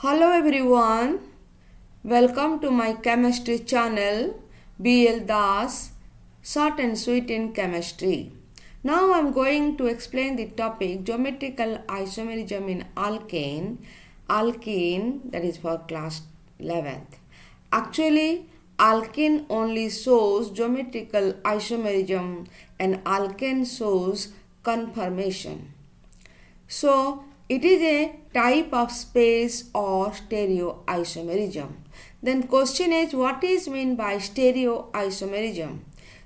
Hello everyone, welcome to my chemistry channel BL Das, short and sweet in chemistry. Now I am going to explain the topic geometrical isomerism in alkene that is for class 11th. Actually, alkene only shows geometrical isomerism and alkane shows conformation. So, it is a type of space or stereoisomerism. Then question is, what is meant by stereoisomerism?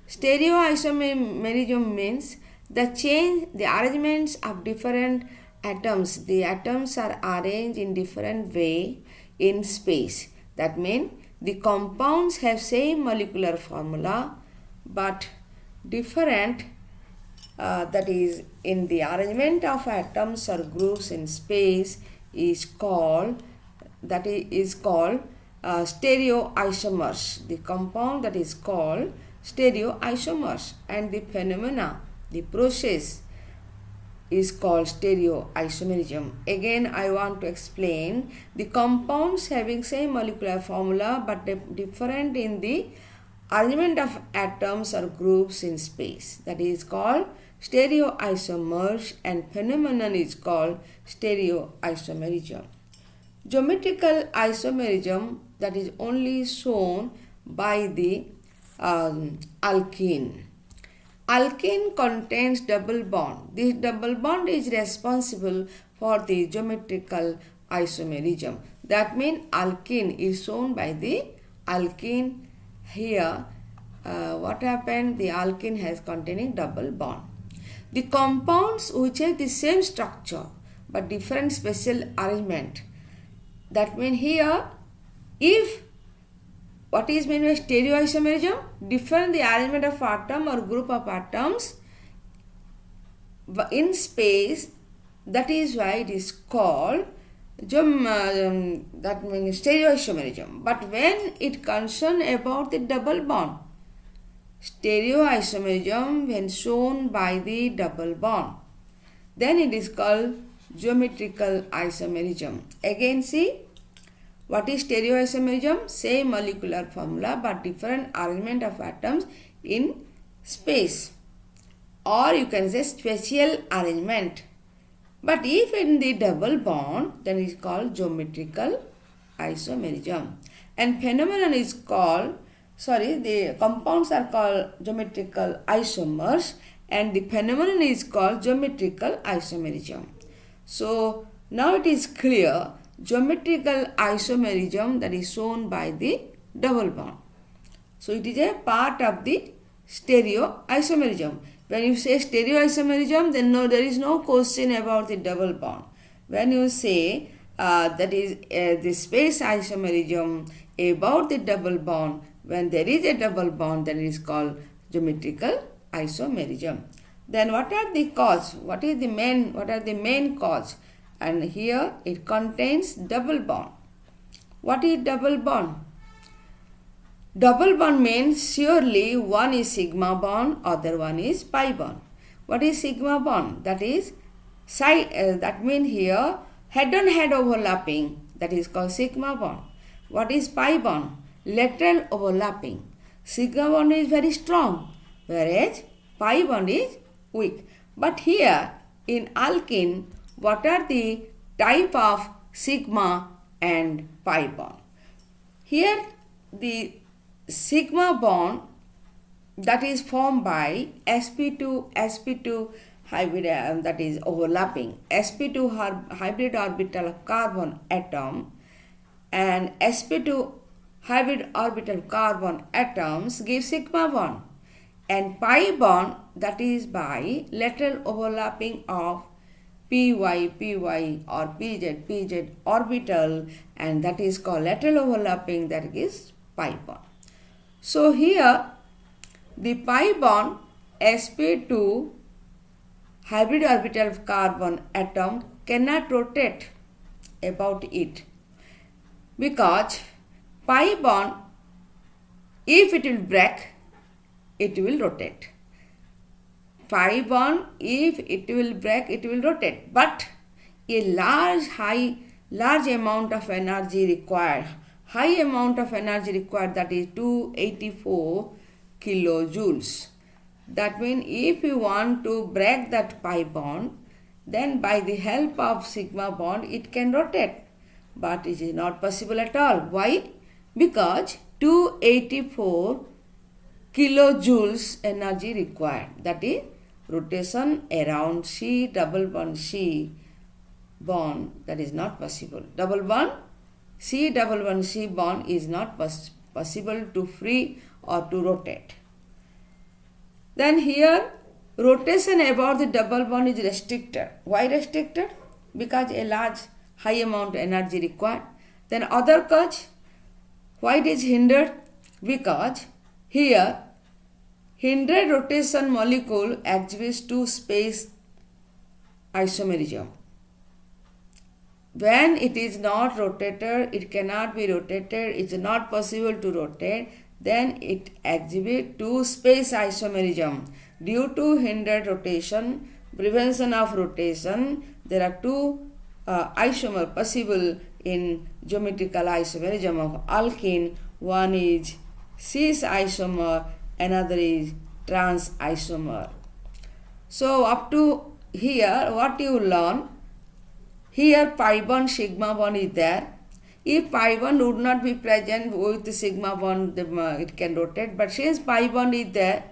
Stereoisomerism means the arrangements of different atoms. The atoms are arranged in different way in space. That means the compounds have same molecular formula but different that is in the arrangement of atoms or groups in space is called stereoisomers. The compound that is called stereoisomers, and the phenomena, the process is called stereoisomerism. Again, I want to explain the compounds having same molecular formula but different in the arrangement of atoms or groups in space. That is called stereoisomers, and phenomenon is called stereoisomerism. Geometrical isomerism that is only shown by the alkene. Alkene contains double bond. This double bond is responsible for the geometrical isomerism. That means alkene is shown by the alkene. Here what happened? The alkene has containing double bond. The compounds which have the same structure but different special arrangement. That means here, if what is meant by stereoisomerism? Different the arrangement of atom or group of atoms in space. That is why it is called that means stereoisomerism. But when it concerns about the double bond, stereoisomerism when shown by the double bond, then it is called geometrical isomerism. Again, see, what is stereoisomerism? Same molecular formula but different arrangement of atoms in space, or you can say spatial arrangement. But if in the double bond, then it is called geometrical isomerism. And phenomenon is called, the compounds are called geometrical isomers, and the phenomenon is called geometrical isomerism. So now it is clear, geometrical isomerism that is shown by the double bond. So it is a part of the stereoisomerism. When you say stereoisomerism, then there is no question about the double bond. When you say that is the space isomerism about the double bond, when there is a double bond, then it is called geometrical isomerism. Then what are the cause? What are the main cause? And here it contains double bond. What is double bond? Double bond means surely one is sigma bond, other one is pi bond. What is sigma bond? That is that means here head on head overlapping, that is called sigma bond. What is pi bond? Lateral overlapping. Sigma bond is very strong, whereas pi bond is weak. But here in alkene, what are the type of sigma and pi bond? Here the sigma bond that is formed by sp2 hybrid that is overlapping, sp2 hybrid orbital of carbon atom and sp2 hybrid orbital carbon atoms give sigma bond, and pi bond that is by lateral overlapping of py or pz orbital, and that is called lateral overlapping, that is pi bond. So here the pi bond sp2 hybrid orbital of carbon atom cannot rotate about it, because pi bond, if it will break, it will rotate. Pi bond, if it will break, it will rotate. But a large high large amount of energy required, high amount of energy required, that is 284 kilojoules. That means if you want to break that pi bond, then by the help of sigma bond it can rotate, but it is not possible at all. Why? Because 284 kilojoules energy required, that is rotation around C double bond C bond, that is not possible. Double bond C bond is not possible to free or to rotate. Then here rotation about the double bond is restricted. Why restricted? Because a large high amount energy required. Then other cause, why it is hindered? Because here hindered rotation molecule exhibits two space isomerism. When it is not rotated, it cannot be rotated, it is not possible to rotate, then it exhibits two space isomerism. Due to hindered rotation, prevention of rotation, there are two isomer possible in geometrical isomerism of alkene. One is cis isomer, another is trans isomer. So up to here, what you learn? Here pi bond, sigma bond is there. If pi bond would not be present with the sigma bond, it can rotate. But since pi bond is there,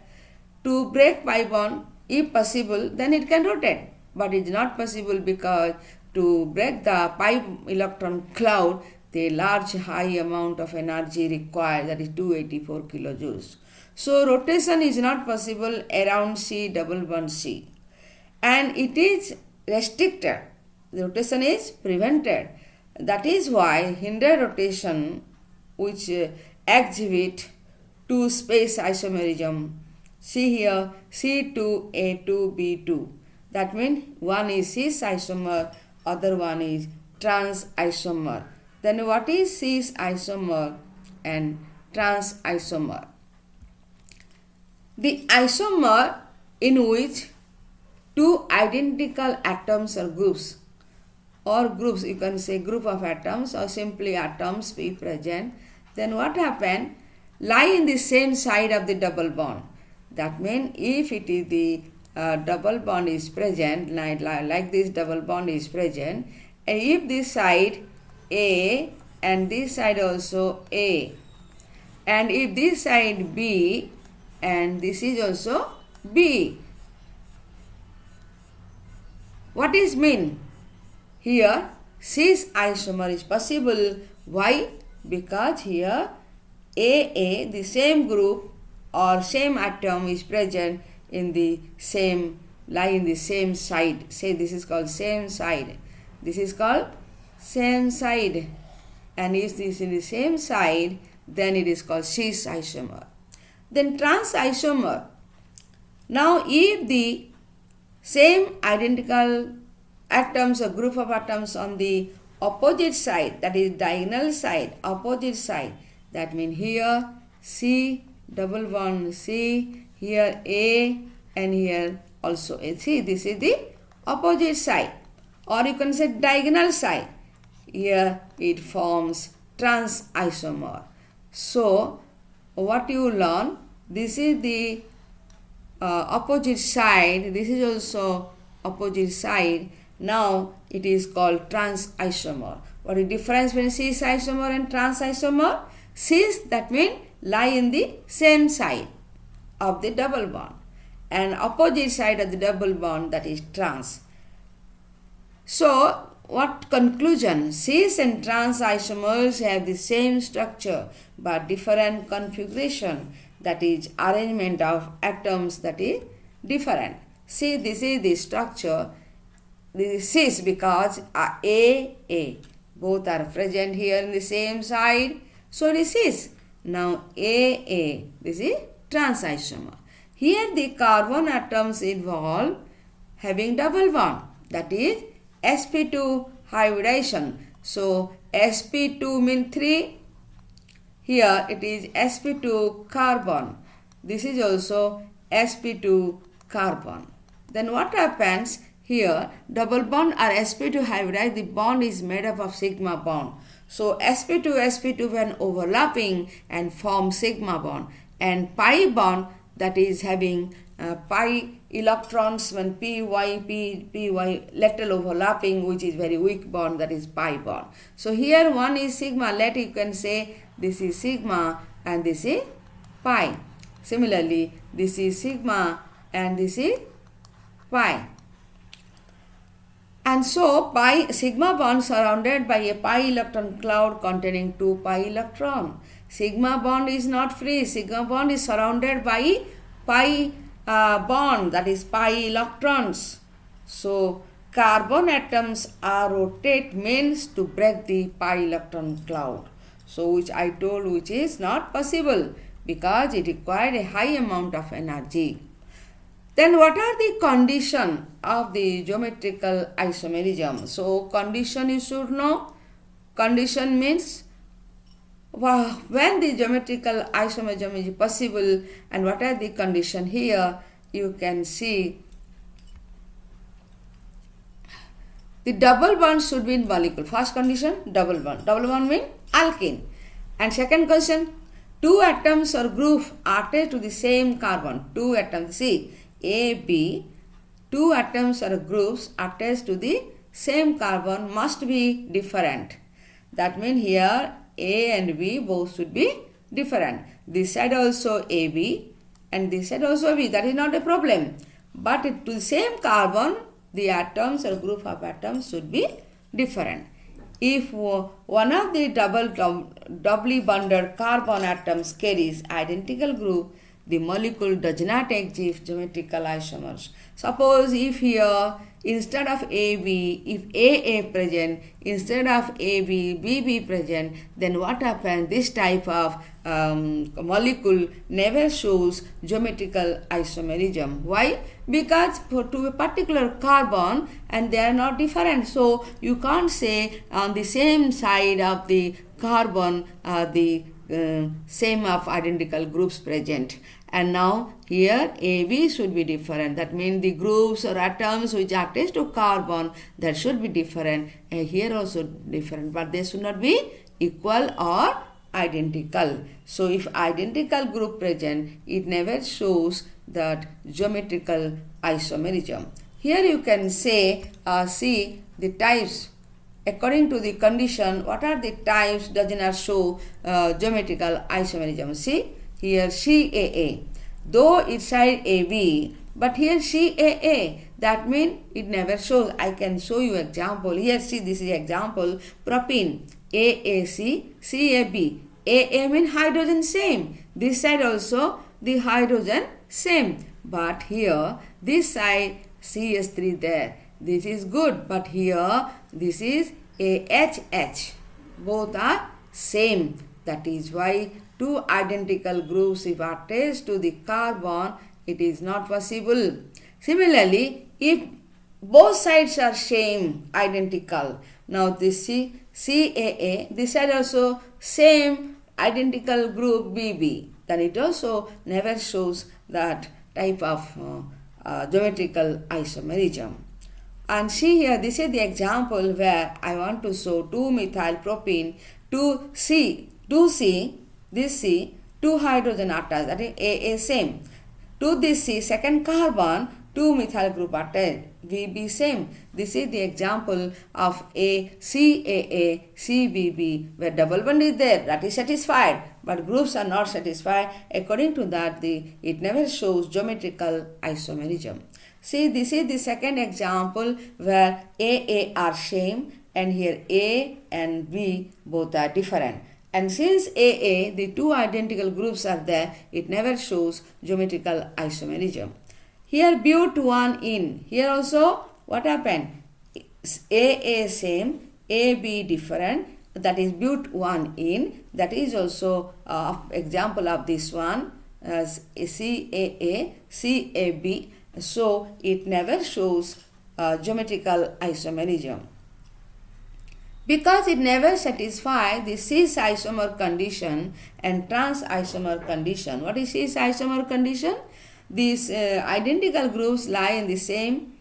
to break pi bond, if possible, then it can rotate. But it is not possible because to break the pi electron cloud, the large high amount of energy required, that is 284 kilojoules. So rotation is not possible around C double bond C. And it is restricted. The rotation is prevented. That is why hindered rotation, which exhibit two space isomerism. See here C2A2B2. That means one is cis isomer, other one is trans isomer. Then what is cis isomer and trans isomer? The isomer in which two identical atoms or groups, you can say group of atoms or simply atoms be present, then what happen? Lie in the same side of the double bond. That means if it is the double bond is present, like this double bond is present, and if this side A and this side also A, and if this side B and this is also B, what is mean? Here cis isomer is possible. Why? Because here AA, the same group or same atom is present in the same, lie in the same side. Say this is called same side. This is called same side. And if this is in the same side, then it is called cis isomer. Then trans isomer. Now if the same identical atoms or group of atoms on the opposite side, that is diagonal side, opposite side, that means here C double bond C, here A and here also A. See, this is the opposite side, or you can say diagonal side. Here it forms trans isomer. So what you learn, this is the opposite side, this is also opposite side. Now it is called trans isomer. What is the difference between cis isomer and trans isomer? Cis, that means lie in the same side of the double bond, and opposite side of the double bond, that is trans. So what conclusion? Cis and trans isomers have the same structure but different configuration, that is arrangement of atoms, that is different. See, this is the structure. This is cis because A, both are present here in the same side, so it is cis. Now A, this is trans isomer. Here the carbon atoms involved having double bond, that is sp2 hybridization. So sp2 means 3. Here it is sp2 carbon. This is also sp2 carbon. Then what happens? here double bond or sp2 hybridized, the bond is made up of sigma bond. So sp2 when overlapping and form sigma bond, and pi bond that is having pi electrons when py lateral overlapping, which is very weak bond, that is pi bond. So here one is sigma, let you can say this is sigma and this is pi. Similarly, this is sigma and this is pi. And so pi sigma bond surrounded by a pi electron cloud containing 2 pi electron. Sigma bond is not free. Sigma bond is surrounded by pi bond, that is pi electrons. So carbon atoms are rotate means to break the pi electron cloud. So which I told which is not possible because it required a high amount of energy. Then what are the condition of the geometrical isomerism? So condition you should know. Condition means when the geometrical isomerism is possible, and what are the condition here? You can see the double bond should be in molecule. First condition, double bond. Double bond means alkene. And second condition, 2 atoms or group are attached to the same carbon. 2 atoms, see, A, B, 2 atoms or groups attached to the same carbon must be different. That means here A and B both should be different. This side also AB and this side also B. That is not a problem. But to the same carbon, the atoms or group of atoms should be different. If one of the doubly bonded carbon atoms carries identical group, the molecule does not exhibit geometrical isomers. Suppose if here instead of AB, if AA present, instead of AB, BB present, then what happens? This type of molecule never shows geometrical isomerism. Why? Because to a particular carbon and they are not different. So you can't say on the same side of the carbon the same of identical groups present. And now here AB should be different. That means the groups or atoms which are attached to carbon, that should be different. And here also different, but they should not be equal or identical. So if identical group present, it never shows that geometrical isomerism. Here you can say, see the types. According to the condition, what are the types does not show geometrical isomerism? See, here CAA, though it side AB, but here CAA, that means it never shows. I can show you example. Here see, this is example, propene, AAC, CAB. AA means hydrogen same. This side also the hydrogen same. But here, this side CH3 there. This is good, but here this is AHH. Both are same. That is why two identical groups if attached to the carbon, it is not possible. Similarly, if both sides are same, identical. Now this CAA, this side also same identical group BB. Then it also never shows that type of geometrical isomerism. And see here, this is the example where I want to show 2-methylpropene, 2C, this C, 2 hydrogen attached, that is AA same. To this C, second carbon, 2 methyl group attached, VB same. This is the example of CAA, CBB, where double bond is there, that is satisfied, but groups are not satisfied. According to that, it never shows geometrical isomerism. See, this is the second example where AA are same and here A and B both are different. And since AA, the two identical groups are there, it never shows geometrical isomerism. Here but 1 in. Here also what happened? AA same, AB different. That is but 1 in. That is also example of this one as CAA, CAB. So it never shows geometrical isomerism. Because it never satisfies the cis isomer condition and trans isomer condition. What is cis isomer condition? These identical groups lie in the same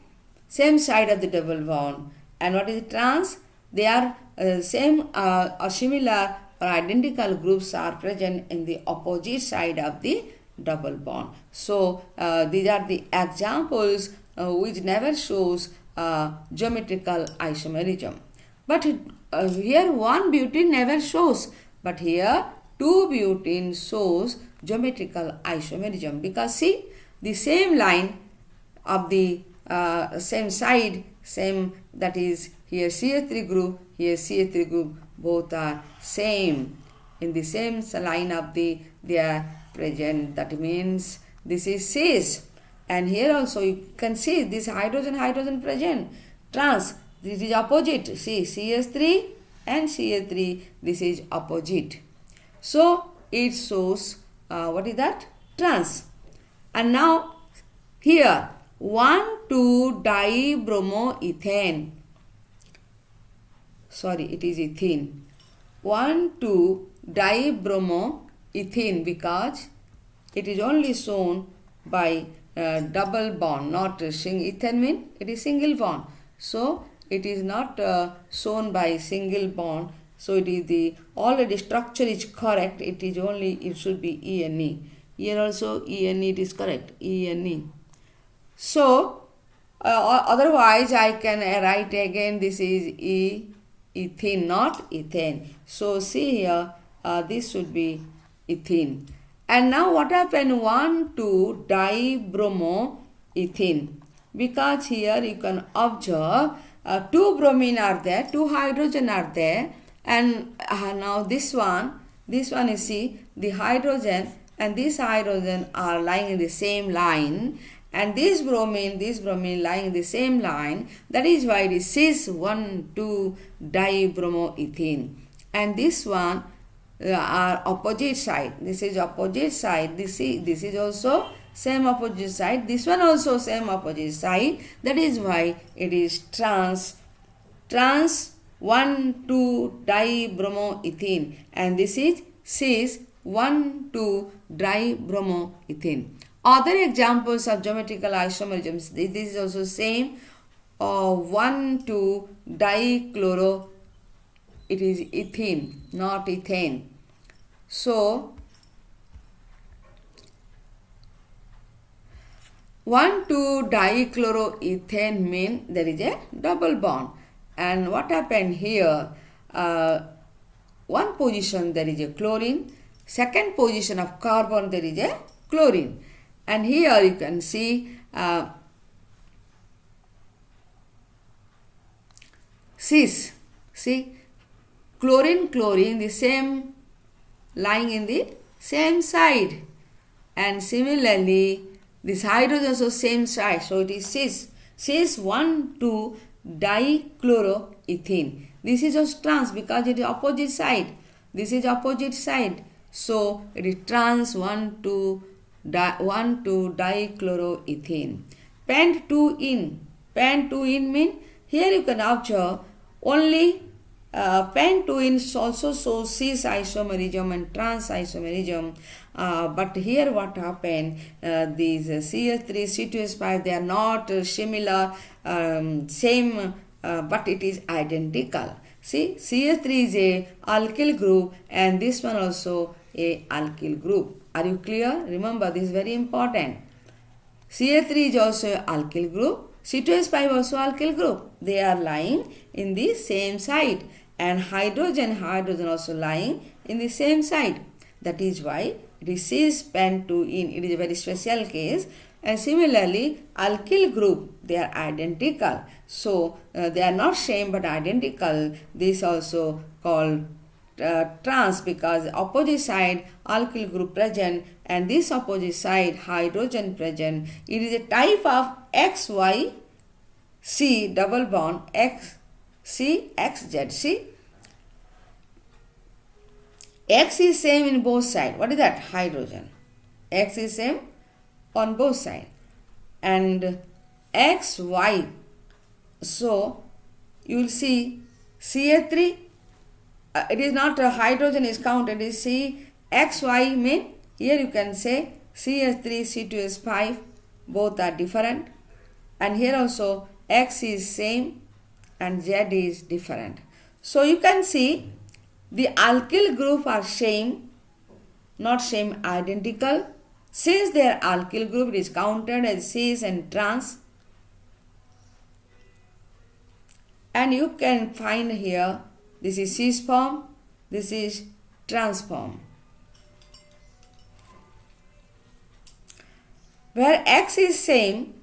same side of the double bond. And what is trans? They are same or similar or identical groups are present in the opposite side of the double bond. So these are the examples which never shows geometrical isomerism. But here one butene never shows, but here two butene shows geometrical isomerism, because see, the same line of the same side, same, that is here CH3 group, here CH3 group, both are same in the same line of they are present. That means this is cis, and here also you can see this hydrogen present. Trans, this is opposite. See, CH3 and CH3, this is opposite. So it shows what is that? Trans. And now here 1,2-dibromoethane. Sorry, it is ethene. 1,2-dibromoethene, because it is only shown by double bond, not ethane mean it is single bond. So it is not shown by single bond. So it is the already structure is correct. It is only, it should be ENE. Here also ENE, it is correct, ENE. So otherwise I can write again, this is ethene, not ethane. So see here, this should be ethene. And now what happened? 1,2-dibromoethene, because here you can observe two bromine are there, two hydrogen are there, and now this one you see the hydrogen and this hydrogen are lying in the same line, and this bromine lying in the same line. That is why it is cis 1,2-dibromoethene. And this one are opposite side. This is opposite side. This is also same opposite side. This one also same opposite side. That is why it is trans 1,2-dibromoethene, and this is cis 1,2-dibromoethene. Other examples of geometrical isomerisms, this is also same. 1,2-dichloro, it is ethene, not ethane. So 1,2-dichloroethane means there is a double bond. And what happened here? One position there is a chlorine, second position of carbon there is a chlorine. And here you can see cis. See, chlorine, the same lying in the same side. And similarly, this hydrogen also same side. So it is cis 1,2-dichloroethene. This is just trans because it is opposite side. This is opposite side. So it is trans 1,2-dichloroethene. Pent-2-ene. Pent-2-ene mean here you can observe only pent-2-ene also shows cis isomerism and trans isomerism. But here what happened? These CH3, C2H5, they are not similar, same, but it is identical. See, CH3 is a alkyl group and this one also a alkyl group. Are you clear? Remember, this is very important. CH3 is also a alkyl group. C2H5 also alkyl group. They are lying in the same side, and hydrogen also lying in the same side. That is why it is cis pent-2-ene. It is a very special case. And similarly, alkyl group, they are identical. So they are not same but identical. This also called trans because opposite side alkyl group present and this opposite side hydrogen present. It is a type of XYC double bond XCXZ. See, X is same in both sides. What is that? Hydrogen. X is same on both sides. And XY. So you will see CH3. It is not a hydrogen is counted. It is CXY mean here you can say CH3, C2H5. Both are different. And here also X is same and Z is different. So you can see the alkyl group are same, not same, identical. Since they are alkyl group, it is counted as cis and trans. And you can find here, this is cis form, this is trans form. Where X is same,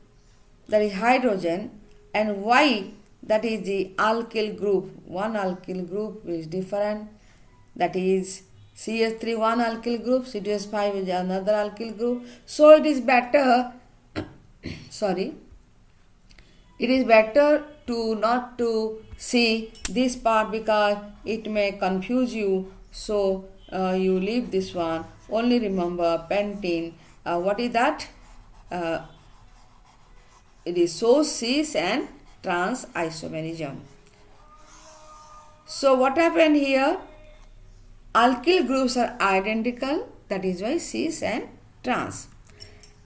that is hydrogen, and Y, that is the alkyl group. One alkyl group is different, that is CH3 one alkyl group, C2H5 is another alkyl group. So it is better, sorry, it is better to not to see this part because it may confuse you. So you leave this one. Only remember pentene. What is that? It is so cis and trans isomerism. So what happened here? Alkyl groups are identical, that is why cis and trans.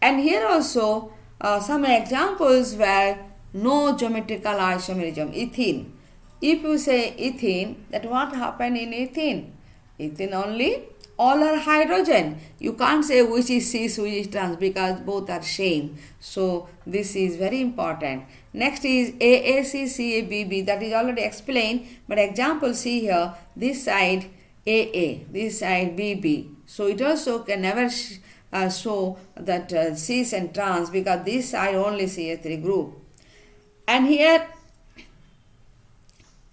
And here also some examples where no geometrical isomerism. Ethene. If you say ethene, that what happened in ethene? Ethene only, all are hydrogen. You can't say which is cis, which is trans because both are same. So this is very important. Next is AACCABB, that is already explained, but example see here, this side AA, this side BB. So it also can never show that cis and trans because this side only CH3 group. And here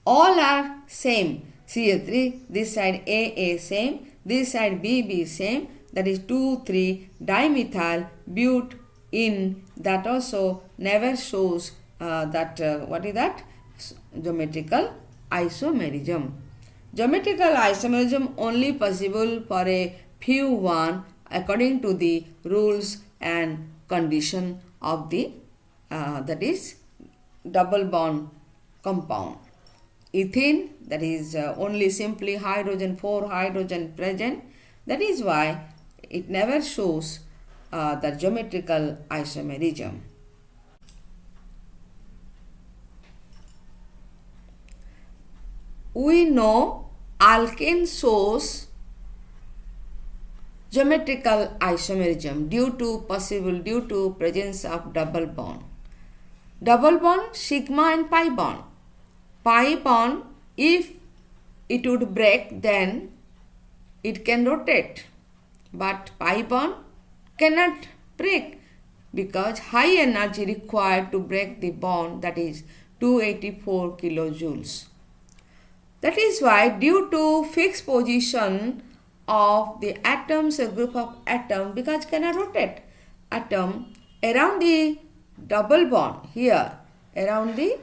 all are same. CH3, this side AA same, this side BB same, that is 2,3-dimethyl butene. That also never shows that what is that? Geometrical isomerism. Geometrical isomerism only possible for a few one according to the rules and condition of the that is double bond compound. Ethene, that is only simply hydrogen, 4 hydrogen present. That is why it never shows the geometrical isomerism. We know alkane shows geometrical isomerism due to presence of double bond. Double bond sigma and pi bond. Pi bond, if it would break, then it can rotate, but pi bond cannot break because high energy required to break the bond, that is 284 kilojoules. That is why due to fixed position of the atoms, a group of atom, because cannot rotate, atom around the double bond, here around the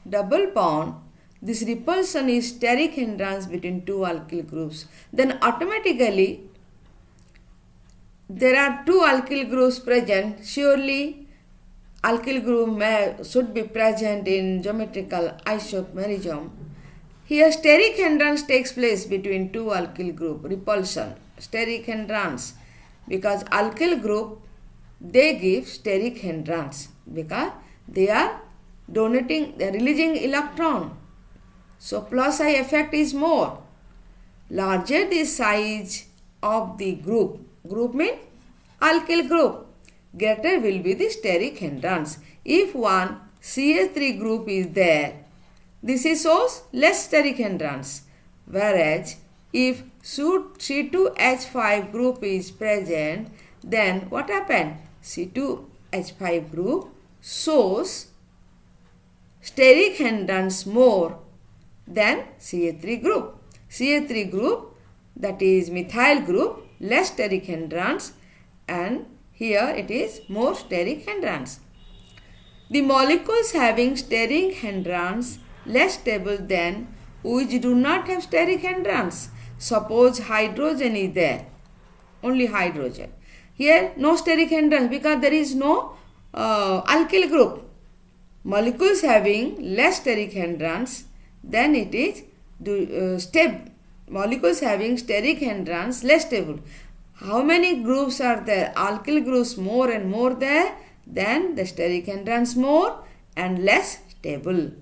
double bond, this repulsion is steric hindrance between two alkyl groups. Then automatically there are two alkyl groups present. Surely alkyl group should be present in geometrical isomerism. Here steric hindrance takes place between two alkyl group, repulsion, steric hindrance, because alkyl group, they give steric hindrance because they are donating, they are releasing electron. So plus I effect is more. Larger the size of the group means alkyl group, greater will be the steric hindrance. If one CH3 group is there, this is shows less steric hindrance. Whereas if C2H5 group is present, then what happened? C2H5 group shows steric hindrance more than CH3 group. CH3 group, that is methyl group, less steric hindrance, and here it is more steric hindrance. The molecules having steric hindrance less stable than which do not have steric hindrance. Suppose hydrogen is there, only hydrogen. Here no steric hindrance because there is no alkyl group. Molecules having less steric hindrance, then it is stable. Molecules having steric hindrance less stable. How many groups are there? Alkyl groups more and more there, then the steric hindrance more, and less stable.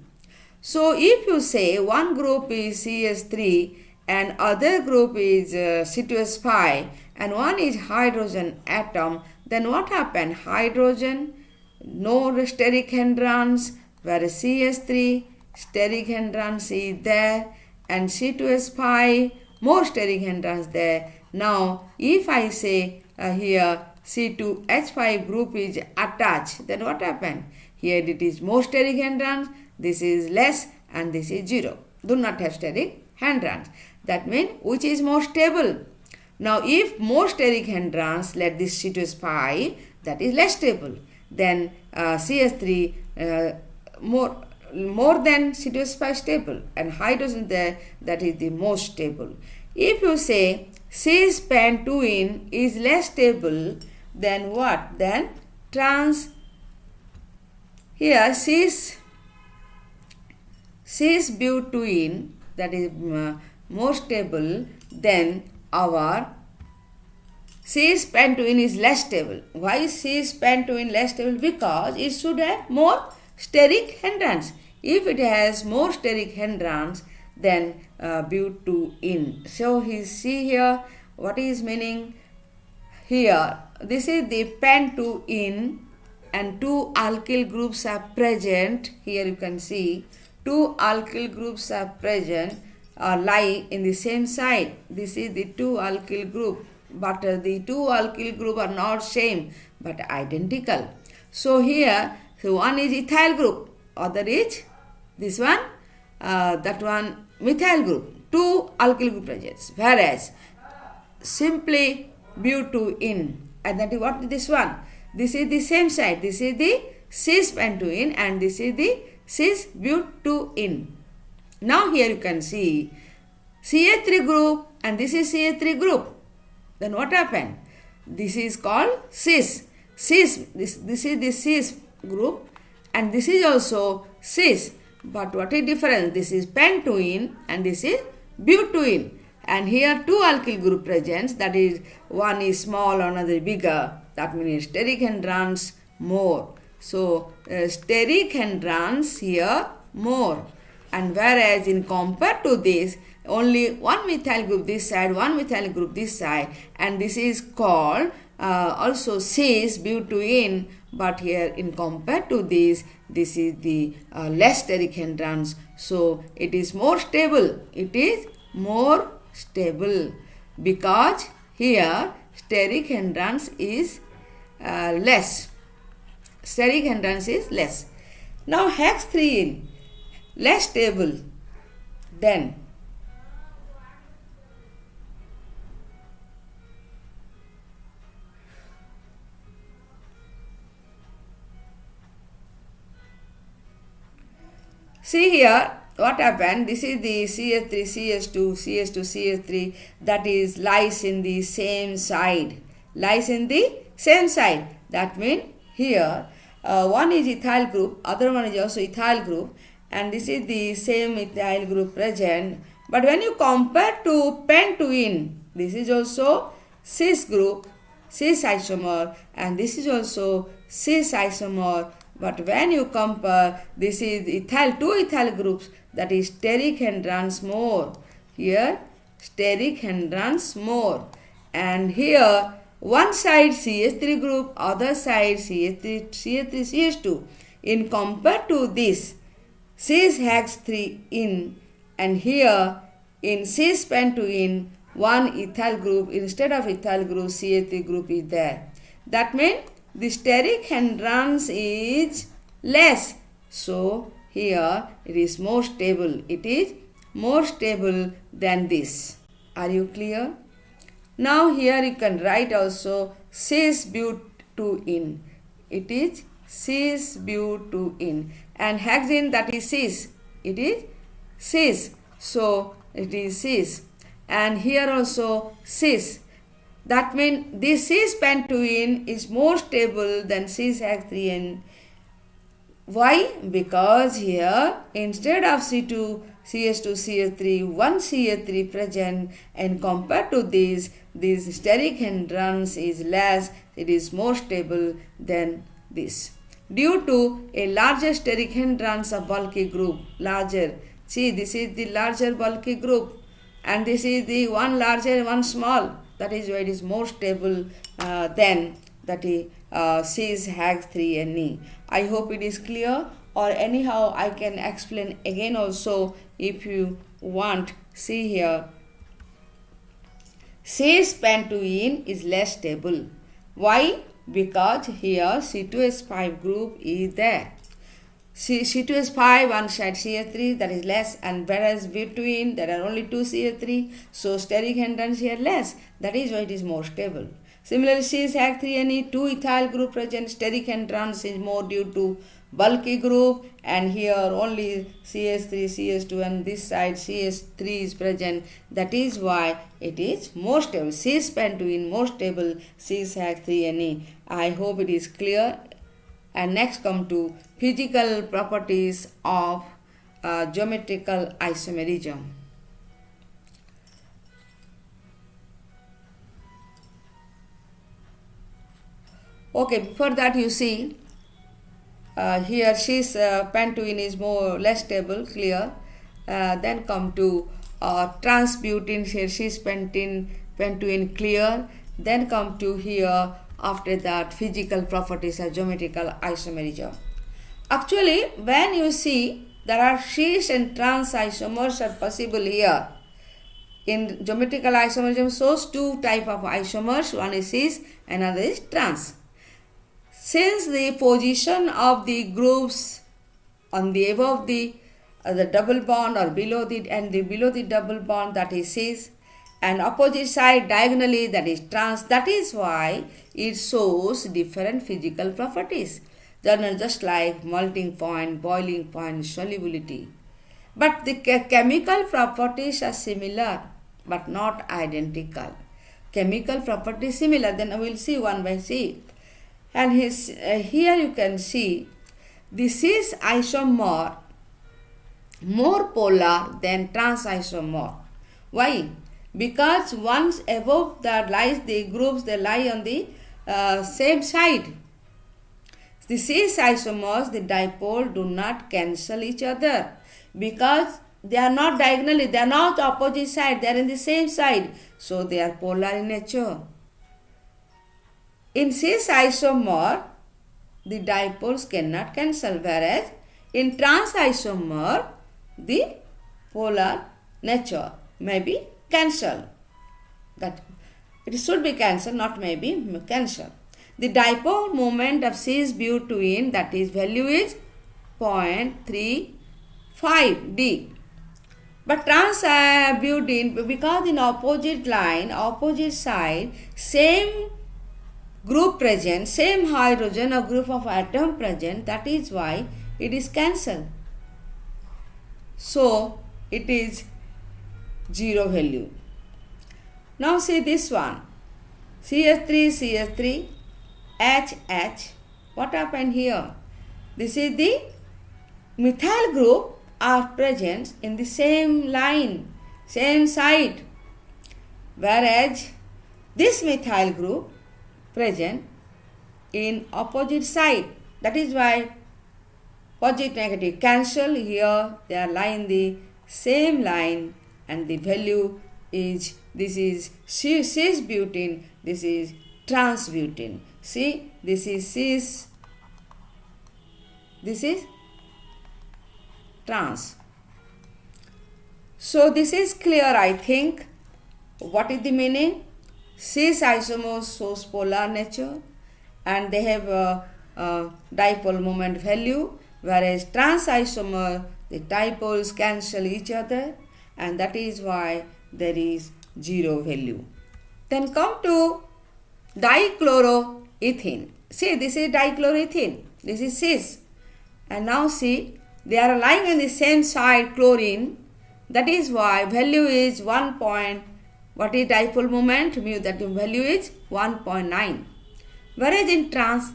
So if you say one group is CS3 and other group is C2S5 and one is hydrogen atom, then what happened? Hydrogen, no steric hindrance, whereas CS3, steric hindrance is there, and C2S5, more steric hindrance there. Now, if I say here C2H5 group is attached, then what happened? Here it is more steric hindrance, this is less, and this is 0. Do not have steric hindrance. That means which is more stable? Now, if more steric hindrance, let this C2S5, that is less stable. Then CS3 more than C2S5 stable, and hydrogen there, that is the most stable. If you say cis-pentoene is less stable, then what? Then trans, here cis-butene, that is more stable, then our cis-pentoene is less stable. Why is cis-pentoene less stable? Because it should have more steric hindrance. If it has more steric hindrance, then butene. So see here what is meaning here. This is the pentoene and two alkyl groups are present. Here you can see two alkyl groups are present lie in the same side. This is the two alkyl group, but the two alkyl group are not same but identical. So here, so one is ethyl group, other is this one, that one methyl group, two alkyl group present. Whereas simply butene, and that is what is this one? This is the same side. This is the cis-pentoene and this is the cis-butene. Now here you can see CH3 group and this is CH3 group. Then what happened? This is called cis. This is the cis group and this is also cis. But what is difference? This is pentoene and this is butene. And here two alkyl group presents, that is one is small, another bigger. That means steric hindrance more. So steric hindrance here more. And whereas in compared to this, only one methyl group this side, one methyl group this side, and this is called also cis-butene. But here in compared to this is the less steric hindrance. So it is more stable. It is more stable because here steric hindrance is less. Steric hindrance is less. Now hexene, less stable. Then see here what happened. This is the CH3, CH2, CH2, CH3 that is lies in the same side. Lies in the same side. That means here one is ethyl group, other one is also ethyl group, and this is the same ethyl group present. But when you compare to pentoene, this is also cis group, cis isomer, and this is also cis isomer. But when you compare, this is ethyl, two ethyl groups, that is steric hindrance more. Here steric hindrance more, and here one side CH3 group, other side CH3, CH2. In compared to this cis hex3 in, and here in cis-pentoene one ethyl group, instead of ethyl group CH3 group is there. That means the steric hindrance is less. So here it is more stable. It is more stable than this. Are you clear? Now here you can write also cis-butene. It is cis-butene. And hexene, that is cis. It is cis. So it is cis. And here also cis. That means this cis-pentoene is more stable than cis-hexene. Why? Because here instead of C2, CH2, CH3, one CH3 present, and compared to this steric hindrance is less. It is more stable than this. due to a larger steric hindrance of bulky group. Larger. See, this is the larger bulky group and this is the one larger, one small. That is why it is more stable than that is Cis Hag 3Ne. I hope it is clear, or anyhow I can explain again also if you want. See here, Cis pentuene is less stable. Why? Because here C2H5 group is there. C2H5 one side CH3, that is less, and whereas between there are only two CH3, so steric hindrance here less. That is why it is more stable. Similarly, Cis Hag 3Ne, two ethyl group present, steric hindrance is more due to bulky group, and here only CH3, CH2, and this side CH3 is present. That is why it is more stable. Cis pentuene more stable, Cis Hag 3Ne. I hope it is clear. And next come to physical properties of geometrical isomerism. Okay, before that you see here Cis pentuene is less stable, clear. Then come to trans-butene, here Cis pentuene clear. Then come to here after that physical properties of geometrical isomerism. Actually, when you see there are Cis and Trans isomers are possible here. In geometrical isomerism shows two type of isomers, one is Cis, another is Trans. Since the position of the groups on the above the double bond or below the double bond, that is Cis, and opposite side diagonally, that is Trans, that is why it shows different physical properties. They are not just like melting point, boiling point, solubility. But the chemical properties are similar but not identical. Chemical properties similar, then we will see one by C. And here you can see the Cis isomer more polar than Trans isomer. Why? Because once above that lies the groups, they lie on the same side. The Cis isomers, the dipole, do not cancel each other because they are not diagonally, they are not opposite side, they are in the same side. So they are polar in nature. In Cis isomer, the dipoles cannot cancel, whereas in Trans isomer, the polar nature may be cancel. That it should be cancel, not maybe, cancel. The dipole moment of Cis butene, that is value is 0.35 D. But Trans butene, because in opposite line, opposite side, same group present, same hydrogen or group of atom present, that is why it is cancelled. So it is 0 value. Now see this one, CH3, HH. What happened here? This is the methyl group are present in the same line, same side, whereas this methyl group present in opposite side. That is why positive negative cancel, here they are lying the same line, and the value is, this is Cis butene, this is Trans butene. See, this is Cis, this is Trans. So this is clear, I think. What is the meaning? Cis isomers shows polar nature and they have a dipole moment value, whereas Trans isomer, the dipoles cancel each other, and that is why there is 0 value. Then come to dichloroethene. See, this is dichloroethene, this is Cis, and now see they are lying on the same side, chlorine. That is why value is 1. What is dipole moment? Mu, that value is 1.9. Whereas in Trans,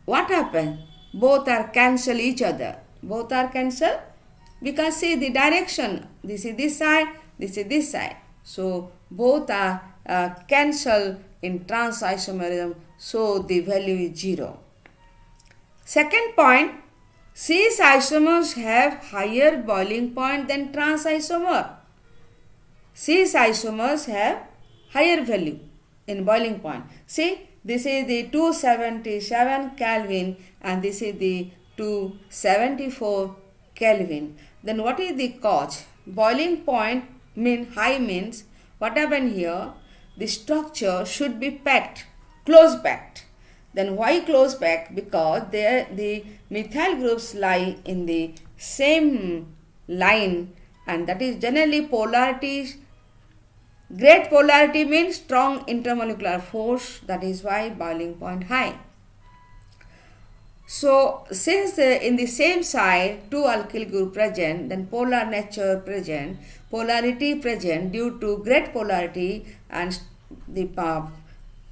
what happened? Both are cancel each other. Both are cancel because see the direction. This is this side, this is this side. So both are cancel in Trans isomerism. So the value is 0. Second point, cis isomers have higher boiling point than trans isomer. Cis isomers have higher value in boiling point. See, this is the 277 Kelvin and this is the 274 Kelvin. Then what is the cause? Boiling point high means what happened here? The structure should be packed, close packed. Then why close packed? Because the methyl groups lie in the same line, and that is generally polarity. Great polarity means strong intermolecular force, that is why boiling point high. So since in the same side two alkyl group present, then polar nature present, polarity present due to great polarity, and the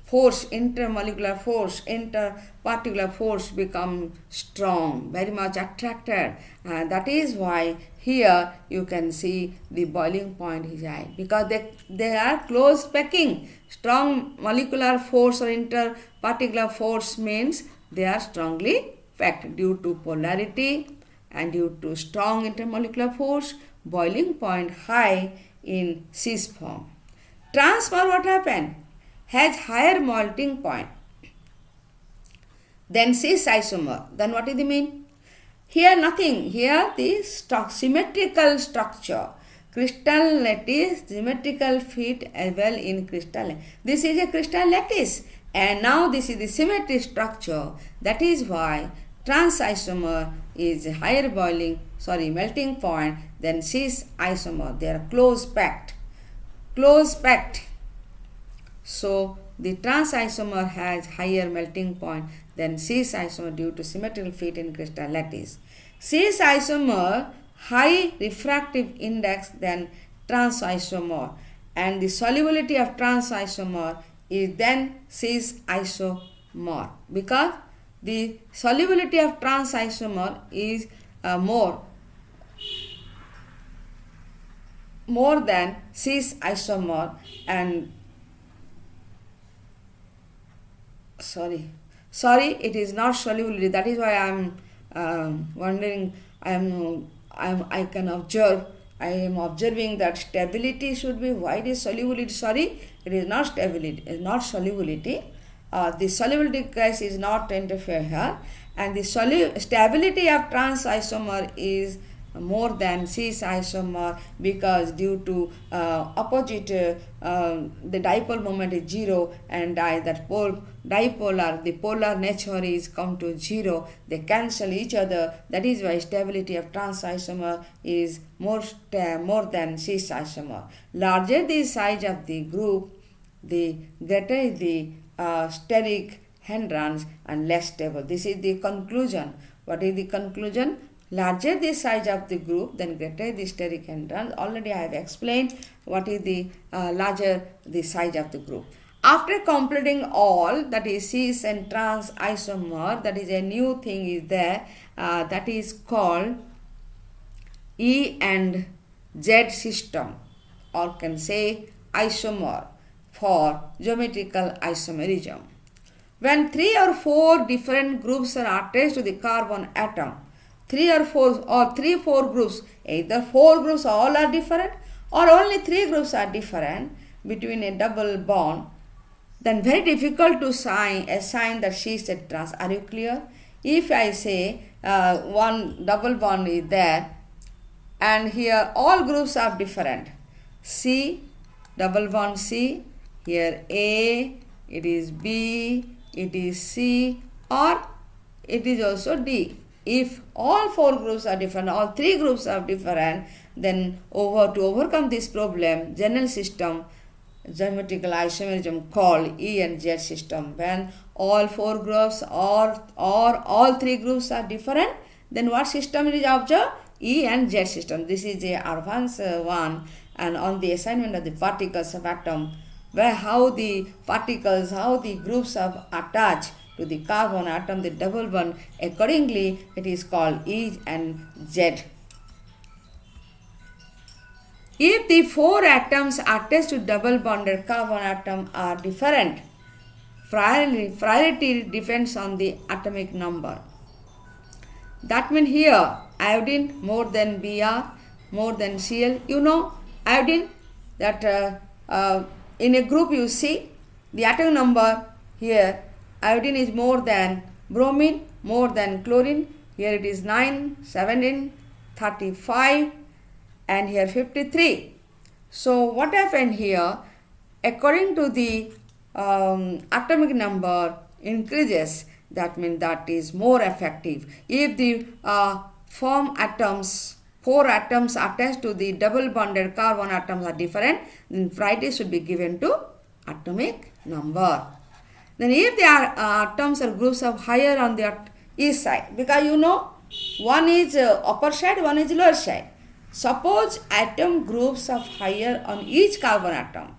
force, intermolecular force, interparticular force become strong, very much attracted, and that is why here you can see the boiling point is high, because they are close packing. Strong molecular force or interparticular force means they are strongly packed due to polarity and due to strong intermolecular force. Boiling point high in cis form. Trans form, what happened? Has higher melting point than cis isomer. Then what is the mean? Here nothing. Here the symmetrical structure. Crystal lattice, symmetrical fit as well in crystal. This is a crystal lattice, and now this is the symmetric structure. That is why trans isomer is higher melting point than cis isomer. They are close packed. So the trans isomer has higher melting point than cis isomer due to symmetrical fit in crystal lattice. Cis isomer high refractive index than trans isomer, and the solubility of trans isomer is then cis isomer, because the solubility of trans isomer is more than cis isomer, and sorry, it is not solubility. That is why I am wondering. I am observing that stability should be. Why it is solubility? Sorry, it is not stability. It is not solubility. The solubility case is not interfere here, and the stability of trans isomer is more than cis isomer, because due to opposite the dipole moment is 0, and the polar nature is come to 0, they cancel each other. That is why stability of trans isomer is more than cis isomer. Larger the size of the group, the greater is the steric hindrance and less stable. This is the conclusion. What is the conclusion? Larger the size of the group, then greater the steric hindrance. Already I have explained what is the larger the size of the group. After completing all, that is cis and trans isomer, that is a new thing is there, that is called E and Z system, or can say isomer, for geometrical isomerism. When 3 or 4 different groups are attached to the carbon atom, 3 or 4 groups, either 4 groups all are different or only 3 groups are different between a double bond, then very difficult to assign the cis and trans. Are you clear? If I say one double bond is there, and here all groups are different. C, double bond C, here A, it is B, it is C, or it is also D. If all 4 groups are different, all 3 groups are different, then to overcome this problem, general system, geometrical isomerism called E and Z system. When all 4 groups or all 3 groups are different, then what system is observed? E and Z system. This is a advanced one, and on the assignment of the particles of atom, where how the groups are attached to the carbon atom, the double bond, accordingly it is called E and Z. If the 4 atoms attached to double bonded carbon atom are different, priority depends on the atomic number. That means here iodine more than Br, more than Cl. You know iodine that in a group you see the atom number here iodine is more than bromine, more than chlorine. Here it is 9, 17, 35 and here 53. So what happened here? According to the atomic number increases, that means that is more effective. If the form atoms, 4 atoms attached to the double bonded carbon atoms are different, then priority should be given to atomic number. Then if the atoms or groups are higher on the east side, because you know one is upper side, one is lower side. Suppose atom groups are higher on each carbon atom.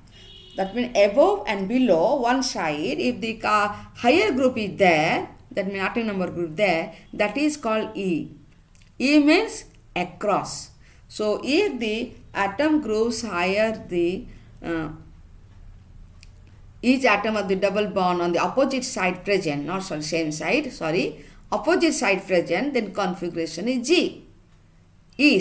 That means above and below one side, if the higher group is there, that means atom number group there, that is called E. E means across. So if the atom groups higher the each atom of the double bond on the opposite side present, not on same side, opposite side present, then configuration is G. E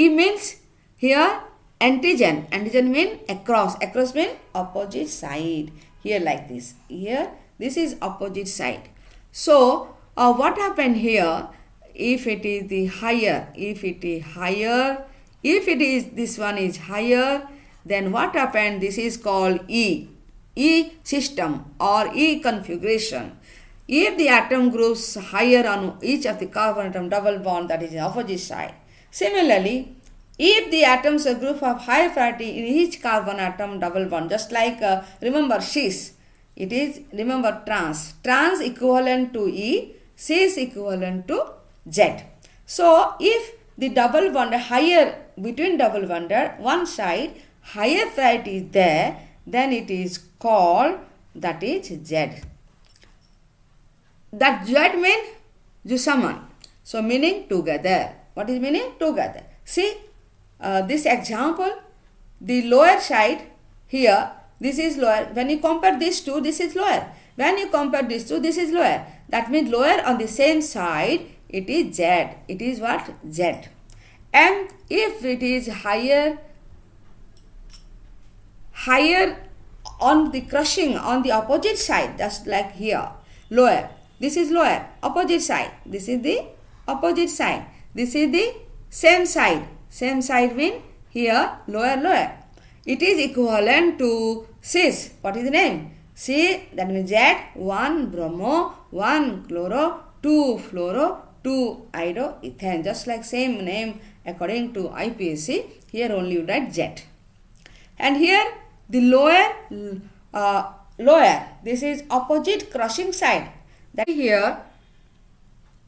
means here antigen. Antigen means across. Across means opposite side. Here like this. Here this is opposite side. So what happened here? If it is the higher, if this one is higher, then what happened? This is called E system or E configuration. If the atom groups higher on each of the carbon atom double bond, that is in opposite side. Similarly, if the atoms group have higher priority in each carbon atom double bond, just like remember Cis, it is remember trans. Trans equivalent to E, Cis equivalent to Z. So if the double bond higher between double bonded one side higher priority is there, then it is called that is Z. That Z means Jusaman. So meaning together. What is meaning? Together. See this example, the lower side here, this is lower. When you compare these two, this is lower. When you compare these two, this is lower. That means lower on the same side, it is Z. It is what? Z. And if it is higher on the crushing on the opposite side, just like here, lower. This is lower, opposite side. This is the opposite side. This is the same side. Same side means here lower. It is equivalent to Cis. What is the name? C, that means Z, 1 bromo, 1 chloro, 2 fluoro, 2 iodoethane. Just like same name according to IPSC. Here only you write Z. And here the lower. This is opposite crushing side. That here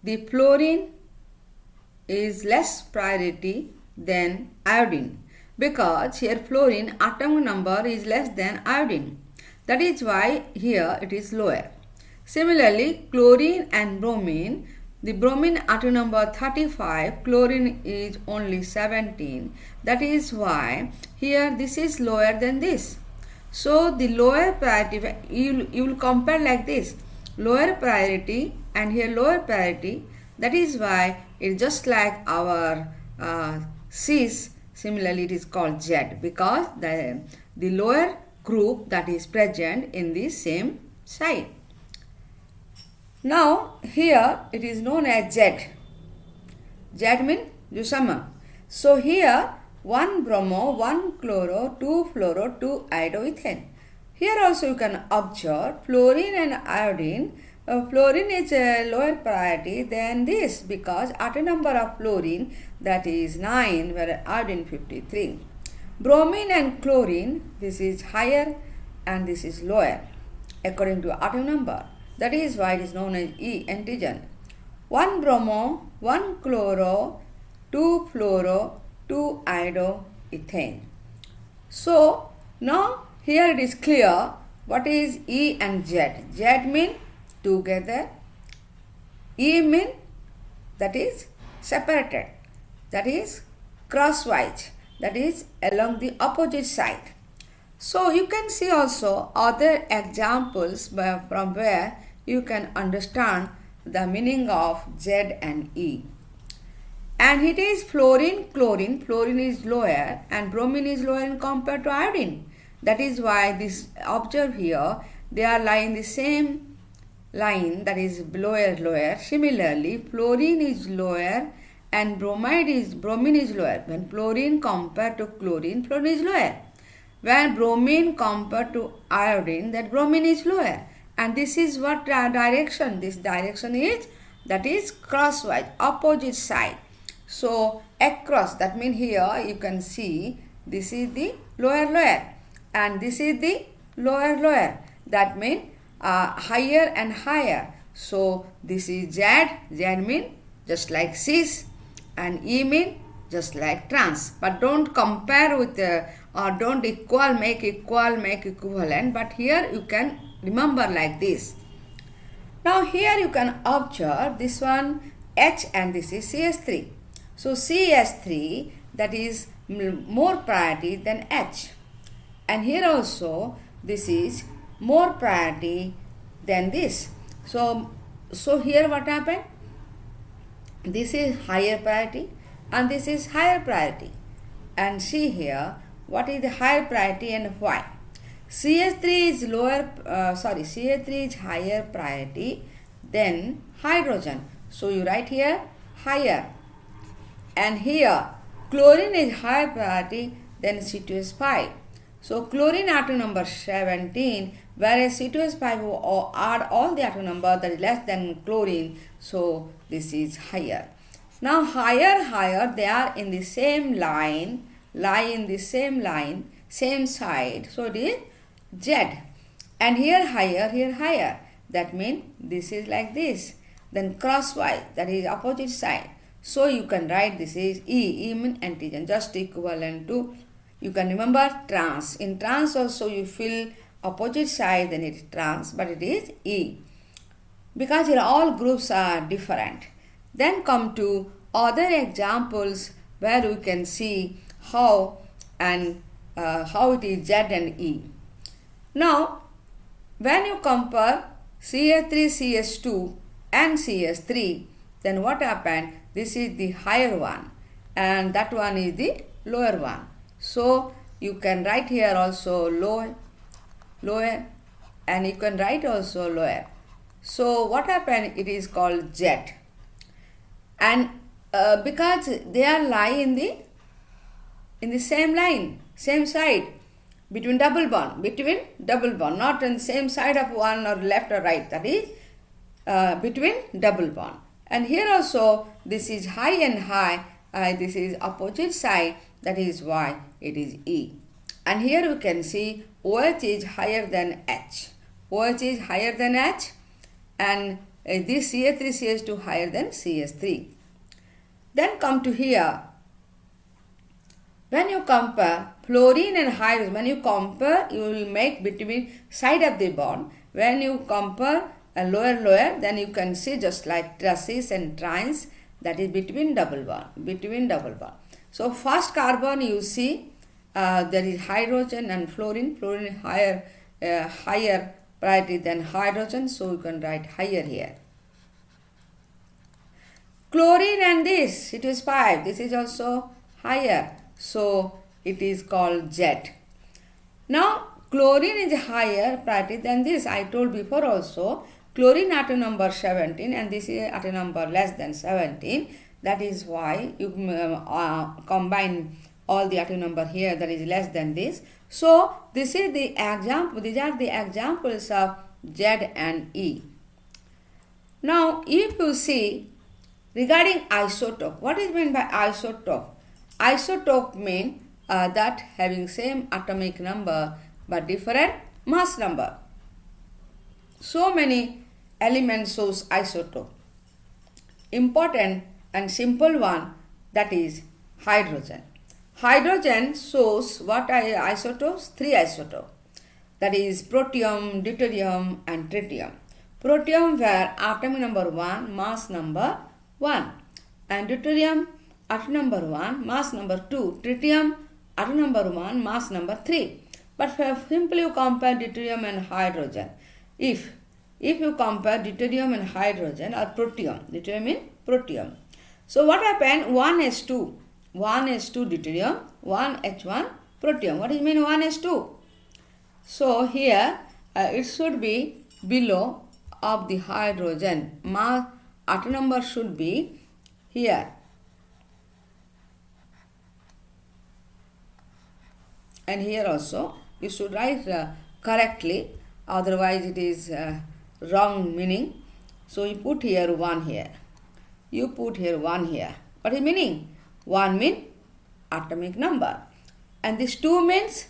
the fluorine is less priority than iodine, because here fluorine atom number is less than iodine. That is why here it is lower. Similarly, chlorine and bromine, the bromine atom number 35, chlorine is only 17. That is why here this is lower than this. So the lower priority, you will compare like this, lower priority and here lower priority. That is why it's just like our Cis. Similarly, it is called Z, because the lower group that is present in the same side. Now here it is known as Z. Z means Jusama. So here 1 bromo, 1 chloro, 2 fluoro, 2 iodoethane. Here also you can observe fluorine and iodine. Fluorine is a lower priority than this, because atom number of fluorine, that is 9, whereas iodine 53. Bromine and chlorine, this is higher and this is lower according to atom number. That is why it is known as E antigen. 1 bromo, 1 chloro, 2 fluoro, 2 iodoethane. So now here it is clear what is E and Z. Z means together. E means that is separated, that is crosswise, that is along the opposite side. So you can see also other examples from where you can understand the meaning of Z and E. And it is fluorine, chlorine. Fluorine is lower and bromine is lower in compared to iodine. That is why this, observe here, they are lying the same line, that is lower. Similarly, fluorine is lower and bromine is lower. When fluorine compared to chlorine, fluorine is lower. When bromine compared to iodine, that bromine is lower. And this is what direction? This direction is, that is crosswise, opposite side. So across, that means here you can see this is the lower and this is the lower. That means higher and higher. So this is Z mean just like cis, and E mean just like trans. But don't compare with or don't make equivalent. But here you can remember like this. Now here you can observe this one H and this is CS3. So CS3, that is more priority than H. And here also this is more priority than this. So here what happened? This is higher priority and this is higher priority. And see here what is the higher priority and why. CS3 is CS3 is higher priority than hydrogen. So you write here higher. And here chlorine is higher priority than C2H5. So chlorine atom number 17, whereas C2H5 will add all the atom number that is less than chlorine. So this is higher. Now higher, they are in the same line, lie in the same line, same side. So it is Z. And here higher. That means this is like this. Then crosswise, that is opposite side. So you can write this is E means antigen, just equivalent to, you can remember trans. In trans also you fill opposite side, then it is trans, but it is E. Because here all groups are different. Then come to other examples where we can see how it is Z and E. Now when you compare CS3, CS2 and CS3, then what happened? This is the higher one and that one is the lower one. So you can write here also lower and you can write also lower. So what happened? It is called Z. And because they are lie in the same line, same side, between double bond, not on the same side of one or left or right, that is between double bond. And here also this is high and high, this is opposite side, that is why it is E. And here you can see OH is higher than H. OH is higher than H and this CH3, CH2 higher than CH3. Then come to here. When you compare fluorine and hydrogen, when you compare, you will make between side of the bond. When you compare lower, then you can see just like Cis and Trans, that is between double bond. So first carbon you see there is hydrogen and fluorine. Fluorine higher priority than hydrogen, so you can write higher here. Chlorine and this, it is 5. This is also higher, so it is called Z. Now chlorine is higher priority than this. I told before also. Chlorine atom number 17 and this is atom number less than 17. That is why you combine all the atom number here that is less than this. So this is the example. These are the examples of Z and E. Now if you see regarding isotope, what is meant by isotope? Isotope means that having same atomic number but different mass number. So many elements shows isotope. Important and simple one, that is hydrogen. Hydrogen shows what are isotopes? 3 isotopes. That is protium, deuterium and tritium. Protium where atom number 1, mass number 1. And deuterium atom number 1, mass number 2. Tritium atom number 1, mass number 3. But simply you compare deuterium and hydrogen. If if you compare deuterium and hydrogen or protium, deuterium and protium. So what happened? 1s2 deuterium, 1h1 protium. What does it mean 1s2? So here it should be below of the hydrogen. Mass atom number should be here. And here also you should write correctly, otherwise it is wrong meaning. So you put here 1 here. You put here 1 here. What is meaning? 1 means atomic number. And this 2 means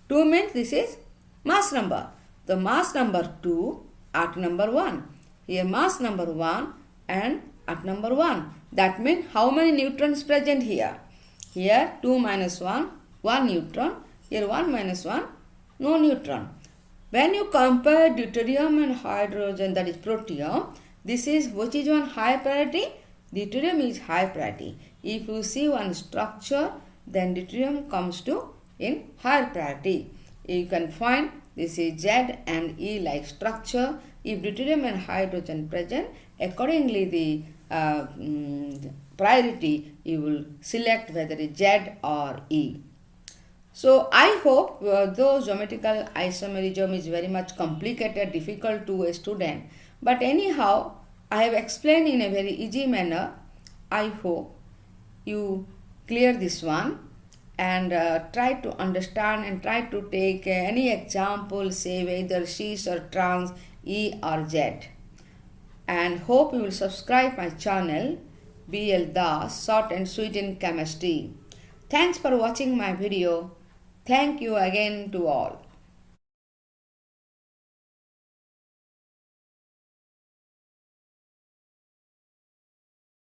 this is mass number. The mass number 2, atom number 1. Here mass number 1 and atom number 1. That means how many neutrons present here? Here 2 minus 1, 1 neutron. Here 1 minus 1, no neutron. When you compare deuterium and hydrogen, that is protium, this is which is one high priority? Deuterium is high priority. If you see one structure, then deuterium comes to in higher priority. You can find this is Z and E like structure. If deuterium and hydrogen present, accordingly the priority you will select whether it is Z or E. So I hope though geometrical isomerism is very much complicated, difficult to a student, but anyhow I have explained in a very easy manner. I hope you clear this one and try to understand and try to take any example, say whether Cis or Trans, E or Z. And hope you will subscribe my channel BL Das, Short and Sweet in Chemistry. Thanks for watching my video. Thank you again to all.